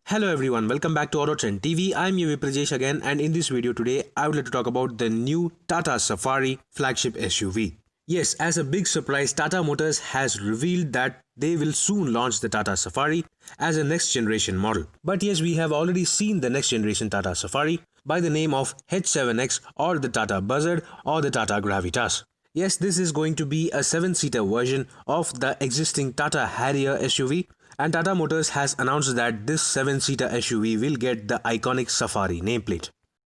Hello everyone, welcome back to Auto Trend TV. I'm your Prajesh again, and in this video today I would like to talk about the new Tata Safari flagship SUV. Yes, as a big surprise, Tata Motors has revealed that they will soon launch the Tata Safari as a next generation model. But yes, we have already seen the next generation Tata Safari by the name of H7X or the Tata Buzzard or the Tata Gravitas. Yes, this is going to be a 7-seater version of the existing Tata Harrier SUV, and Tata Motors has announced that this 7-seater SUV will get the iconic Safari nameplate.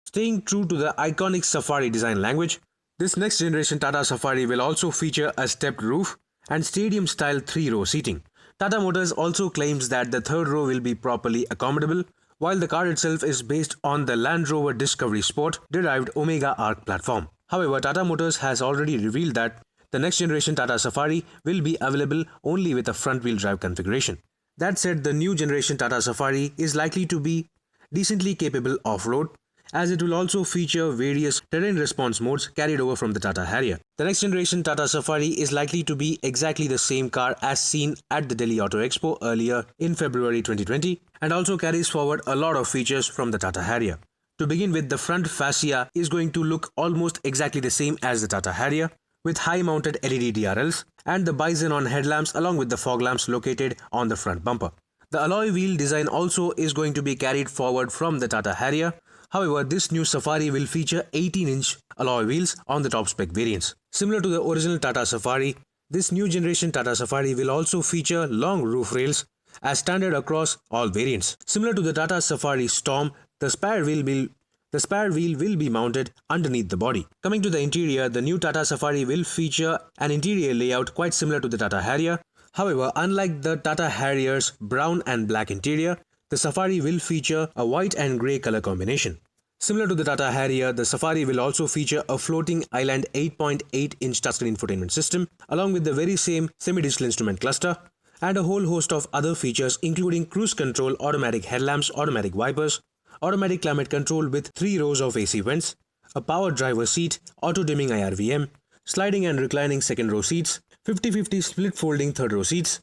Staying true to the iconic Safari design language, this next generation Tata Safari will also feature a stepped roof and stadium-style 3-row seating. Tata Motors also claims that the third row will be properly accommodable, while the car itself is based on the Land Rover Discovery Sport derived Omega Arc platform. However, Tata Motors has already revealed that the next generation Tata Safari will be available only with a front-wheel drive configuration. That said, the new generation Tata Safari is likely to be decently capable off-road, as it will also feature various terrain response modes carried over from the Tata Harrier. The next generation Tata Safari is likely to be exactly the same car as seen at the Delhi Auto Expo earlier in February 2020, and also carries forward a lot of features from the Tata Harrier. To begin with, the front fascia is going to look almost exactly the same as the Tata Harrier, with high-mounted LED DRLs and the Bison-on headlamps along with the fog lamps located on the front bumper. The alloy wheel design also is going to be carried forward from the Tata Harrier. However, this new Safari will feature 18-inch alloy wheels on the top-spec variants. Similar to the original Tata Safari, this new generation Tata Safari will also feature long roof rails as standard across all variants. Similar to the Tata Safari Storm, the spare wheel will be mounted underneath the body. Coming to the interior, the new Tata Safari will feature an interior layout quite similar to the Tata Harrier. However, unlike the Tata Harrier's brown and black interior, the Safari will feature a white and grey color combination. Similar to the Tata Harrier, the Safari will also feature a floating island 8.8-inch touchscreen infotainment system, along with the very same semi-digital instrument cluster, and a whole host of other features including cruise control, automatic headlamps, automatic wipers, automatic climate control with 3 rows of AC vents, a power driver seat, auto-dimming IRVM, sliding and reclining second-row seats, 50-50 split-folding third-row seats,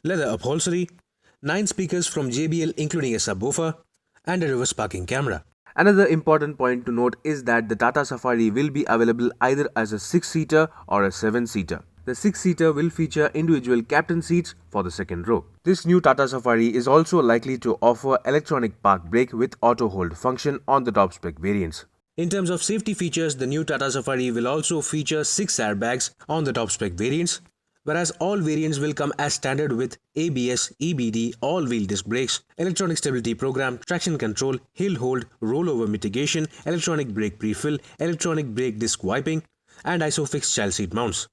leather upholstery, 9 speakers from JBL including a subwoofer, and a reverse parking camera. Another important point to note is that the Tata Safari will be available either as a 6-seater or a 7-seater. The 6-seater will feature individual captain seats for the second row. This new Tata Safari is also likely to offer electronic park brake with auto hold function on the top spec variants. In terms of safety features, the new Tata Safari will also feature 6 airbags on the top spec variants, whereas all variants will come as standard with ABS, EBD, all-wheel disc brakes, electronic stability program, traction control, hill hold, rollover mitigation, electronic brake prefill, electronic brake disc wiping, and ISOFIX child seat mounts.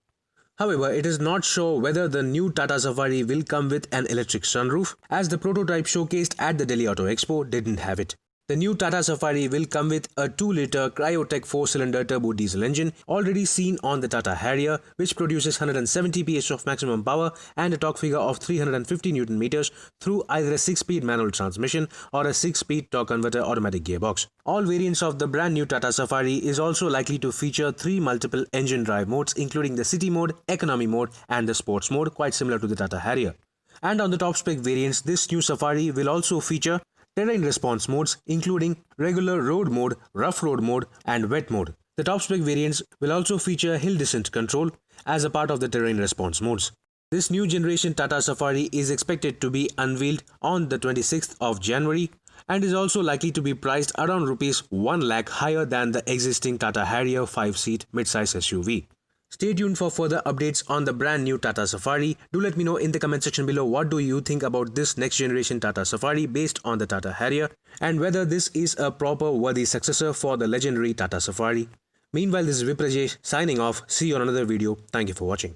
However, it is not sure whether the new Tata Safari will come with an electric sunroof, as the prototype showcased at the Delhi Auto Expo didn't have it. The new Tata Safari will come with a 2-liter Cryotech 4-cylinder turbo diesel engine already seen on the Tata Harrier, which produces 170 PS of maximum power and a torque figure of 350 Nm through either a 6-speed manual transmission or a 6-speed torque converter automatic gearbox. All variants of the brand new Tata Safari is also likely to feature 3 multiple engine drive modes including the City mode, Economy mode and the Sports mode, quite similar to the Tata Harrier. And on the top spec variants, this new Safari will also feature terrain response modes including regular road mode, rough road mode and wet mode. The top spec variants will also feature hill descent control as a part of the terrain response modes. This new generation Tata Safari is expected to be unveiled on the 26th of January and is also likely to be priced around Rs 1 lakh higher than the existing Tata Harrier 5-seat midsize SUV. Stay tuned for further updates on the brand new Tata Safari. Do let me know in the comment section below what do you think about this next generation Tata Safari based on the Tata Harrier, and whether this is a proper worthy successor for the legendary Tata Safari. Meanwhile, this is Viprajesh signing off. See you on another video. Thank you for watching.